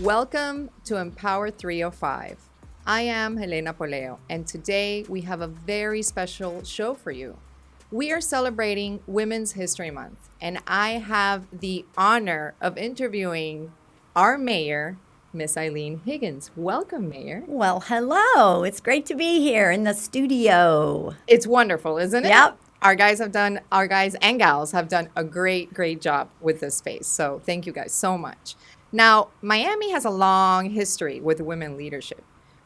Welcome to Empower 305. I am Helena Poleo, and today we have a very special show for you. We are celebrating Women's History Month, and I have the honor of interviewing our mayor, Miss Eileen Higgins. Welcome, Mayor. Well, hello. It's great to be here in the studio. It's wonderful, isn't it? Yep. Our guys and gals have done a great job with this space. So thank you guys so much. Now, Miami has a long history with women leadership.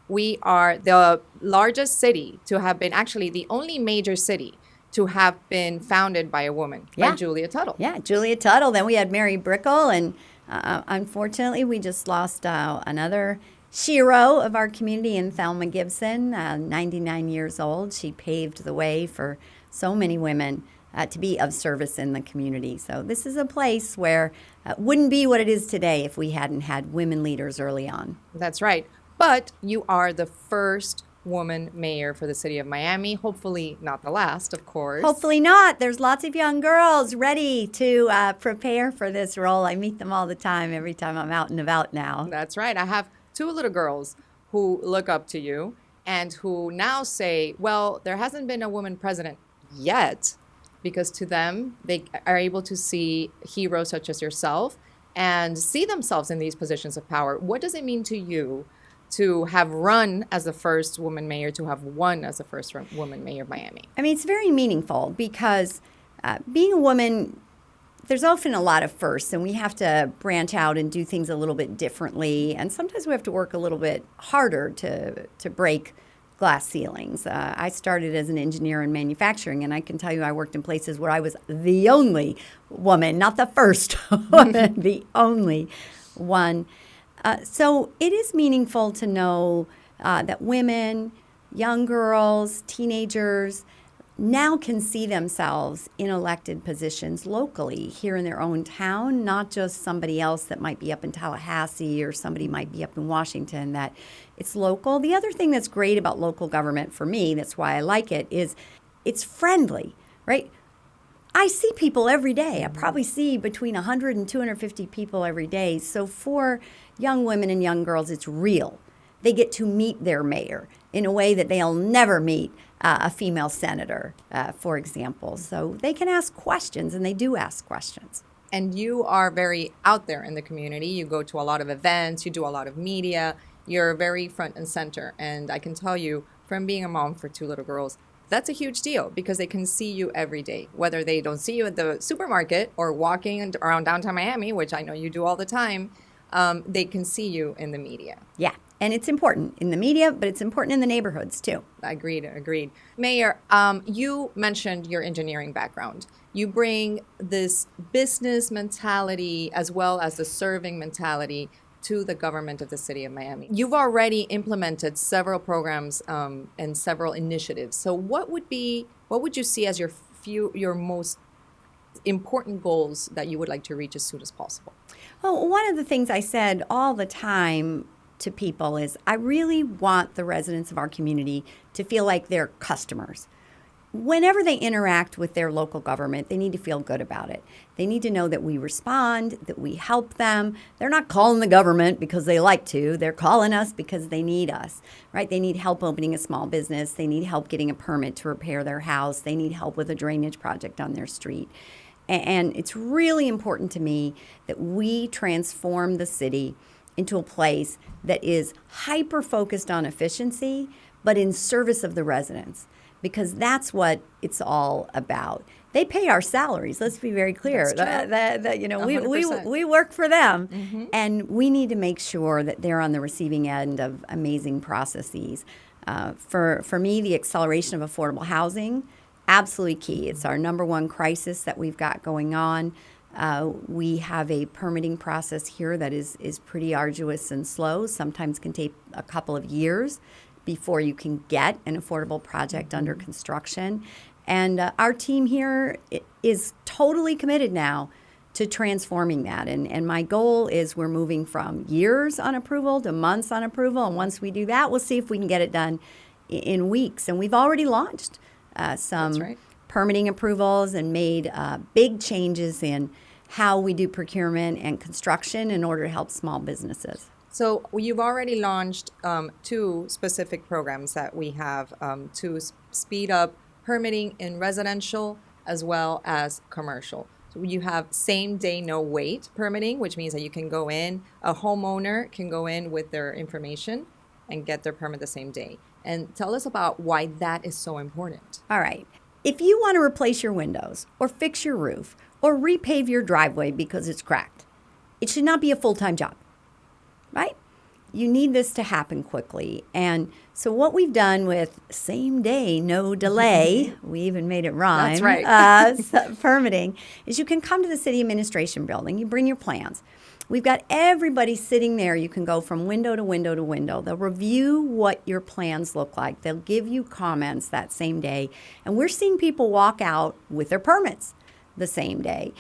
We are the largest city to have been, actually the only major city to have been founded by a woman, by Julia Tuttle. Yeah, Julia Tuttle. Then we had Mary Brickell, and unfortunately, we just lost another hero of our community in Thelma Gibson, 99 years old. She paved the way for so many women to be of service in the community. So this is a place where it wouldn't be what it is today if we hadn't had women leaders early on. That's right. But you are the first woman mayor for the city of Miami. Hopefully not the last, of course. Hopefully not. There's lots of young girls ready to prepare for this role. I meet them all the time, every time I'm out and about now. That's right. I have two little girls who look up to you and who now say, well, there hasn't been a woman president yet, because to them, they are able to see heroes such as yourself and see themselves in these positions of power. What does it mean to you to have run as the first woman mayor, to have won as the first woman mayor of Miami? I mean, it's very meaningful because being a woman, there's often a lot of firsts, and we have to branch out and do things a little bit differently. And sometimes we have to work a little bit harder to break glass ceilings. I started as an engineer in manufacturing, and I can tell you I worked in places where I was the only woman, not the first woman, the only one. So it is meaningful to know that women, young girls, teenagers now can see themselves in elected positions locally here in their own town, not just somebody else that might be up in Tallahassee or somebody might be up in Washington, that it's local. The other thing that's great about local government for me, that's why I like it, is it's friendly, right? I see people every day. I probably see between 100 and 250 people every day. So for young women and young girls, it's real. They get to meet their mayor in a way that they'll never meet a female senator, for example. So they can ask questions, and they do ask questions. And you are very out there in the community. You go to a lot of events. You do a lot of media. You're very front and center. And I can tell you, from being a mom for two little girls, that's a huge deal because they can see you every day, whether they don't see you at the supermarket or walking around downtown Miami, which I know you do all the time. They can see you in the media. Yeah, and it's important in the media, but it's important in the neighborhoods too. Agreed. Mayor, you mentioned your engineering background. You bring this business mentality as well as the serving mentality to the government of the city of Miami. You've already implemented several programs and several initiatives. So what would you see as your most important goals that you would like to reach as soon as possible? Well, one of the things I said all the time to people is I really want the residents of our community to feel like they're customers. Whenever they interact with their local government, they need to feel good about it. They need to know that we respond, that we help them. They're not calling the government because they like to. They're calling us because they need us, right? They need help opening a small business. They need help getting a permit to repair their house. They need help with a drainage project on their street. And it's really important to me that we transform the city into a place that is hyper-focused on efficiency, but in service of the residents, because that's what it's all about. They pay our salaries. Let's be very clear. We work for them, and we need to make sure that they're on the receiving end of amazing processes. For me, the acceleration of affordable housing, absolutely key. It's our number one crisis that we've got going on. We have a permitting process here that is pretty arduous and slow. Sometimes can take a couple of years before you can get an affordable project under construction. And our team here is totally committed now to transforming that. And my goal is we're moving from years on approval to months on approval. And once we do that, we'll see if we can get it done in weeks. And we've already launched some permitting approvals and made big changes in how we do procurement and construction in order to help small businesses. So you've already launched two specific programs that we have to speed up permitting in residential as well as commercial. So you have same day, no wait permitting, which means that you can go in, a homeowner can go in with their information and get their permit the same day. And tell us about why that is so important. All right. If you want to replace your windows or fix your roof or repave your driveway because it's cracked, it should not be a full-time job, right? You need this to happen quickly. And so what we've done with same day, no delay, we even made it rhyme. That's right. Permitting, is you can come to the city administration building, you bring your plans. We've got everybody sitting there. You can go from window to window to window. They'll review what your plans look like. They'll give you comments that same day. And we're seeing people walk out with their permits the same day.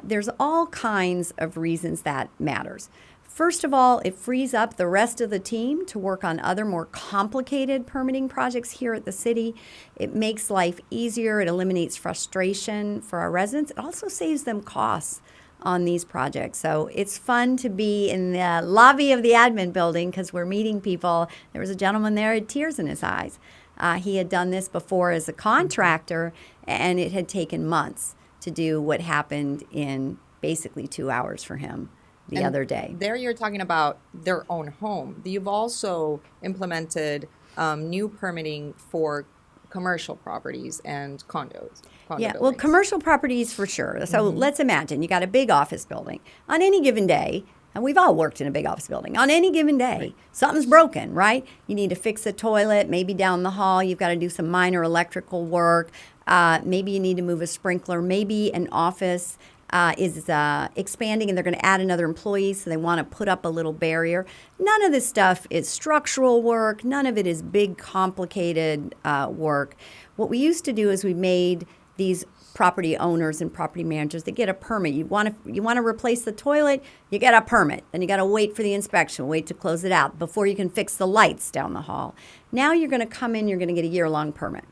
There's all kinds of reasons that matters. First of all, it frees up the rest of the team to work on other more complicated permitting projects here at the city. It makes life easier. It eliminates frustration for our residents. It also saves them costs on these projects. So it's fun to be in the lobby of the admin building because we're meeting people. There was a gentleman there with tears in his eyes. He had done this before as a contractor, and it had taken months to do what happened in basically 2 hours for him the other day. There you're talking about their own home. You've also implemented new permitting for commercial properties and condos. Well, commercial properties for sure. So let's imagine you got a big office building. On any given day, and we've all worked in a big office building, on any given day, something's broken, right? You need to fix the toilet, maybe down the hall, you've got to do some minor electrical work. Maybe you need to move a sprinkler. Maybe an office is expanding and they're going to add another employee, so they want to put up a little barrier. None of this stuff is structural work. None of it is big, complicated work. What we used to do is we made these property owners and property managers, they get a permit. You want to replace the toilet, you get a permit. Then you got to wait for the inspection, wait to close it out before you can fix the lights down the hall. Now you're going to come in, you're going to get a year-long permit.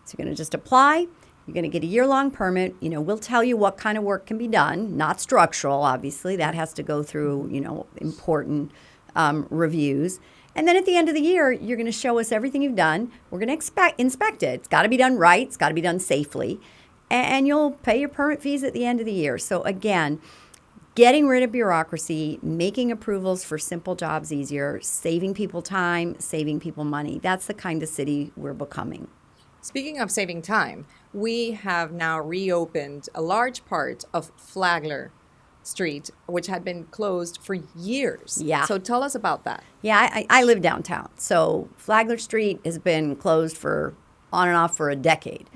So you're going to just apply. You're going to get a year-long permit. We'll tell you what kind of work can be done, not structural, obviously. That has to go through, important reviews. And then at the end of the year, you're going to show us everything you've done. We're going to inspect it. It's got to be done right. It's got to be done safely. And you'll pay your permit fees at the end of the year. So again, getting rid of bureaucracy, making approvals for simple jobs easier, saving people time, saving people money. That's the kind of city we're becoming. Speaking of saving time, we have now reopened a large part of Flagler Street, which had been closed for years. Yeah. So tell us about that. Yeah, I live downtown. So Flagler Street has been closed on and off for a decade.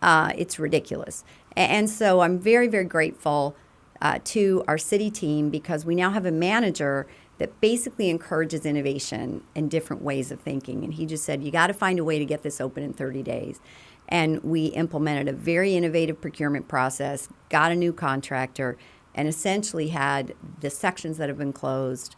It's ridiculous. And so I'm very, very grateful to our city team because we now have a manager that basically encourages innovation and different ways of thinking. And he just said, you got to find a way to get this open in 30 days. And we implemented a very innovative procurement process, got a new contractor, and essentially had the sections that have been closed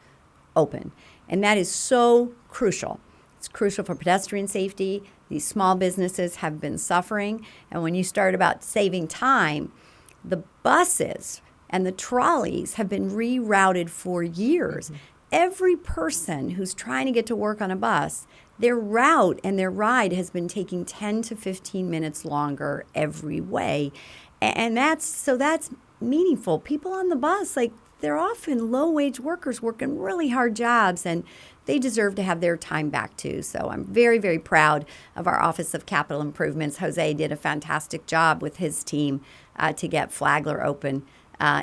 open. And that is so crucial. It's crucial for pedestrian safety. These small businesses have been suffering. And when you start about saving time, the buses and the trolleys have been rerouted for years. Every person who's trying to get to work on a bus, their route and their ride has been taking 10 to 15 minutes longer every way. And that's meaningful. People on the bus, they're often low-wage workers working really hard jobs, and they deserve to have their time back too. So I'm very, very proud of our Office of Capital Improvements. Jose did a fantastic job with his team to get Flagler open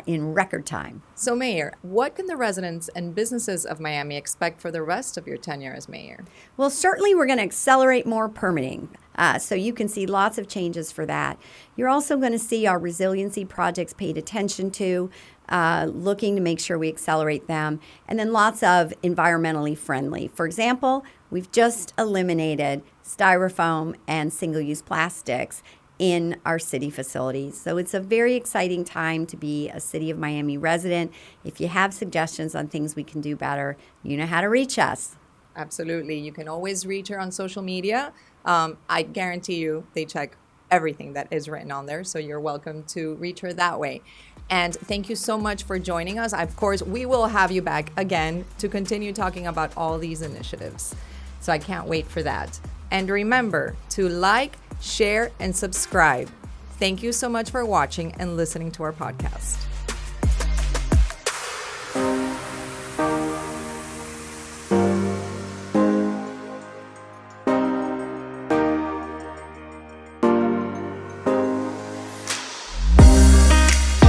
in record time. So Mayor, what can the residents and businesses of Miami expect for the rest of your tenure as mayor? Well, certainly we're going to accelerate more permitting. So you can see lots of changes for that. You're also going to see our resiliency projects paid attention to, looking to make sure we accelerate them, and then lots of environmentally friendly. For example, we've just eliminated styrofoam and single-use plastics in our city facilities. So it's a very exciting time to be a City of Miami resident. If you have suggestions on things we can do better, you know how to reach us. Absolutely. You can always reach her on social media. I guarantee you they check everything that is written on there. So you're welcome to reach her that way. And thank you so much for joining us. Of course, we will have you back again to continue talking about all these initiatives. So I can't wait for that. And remember to like, share, and subscribe. Thank you so much for watching and listening to our podcast.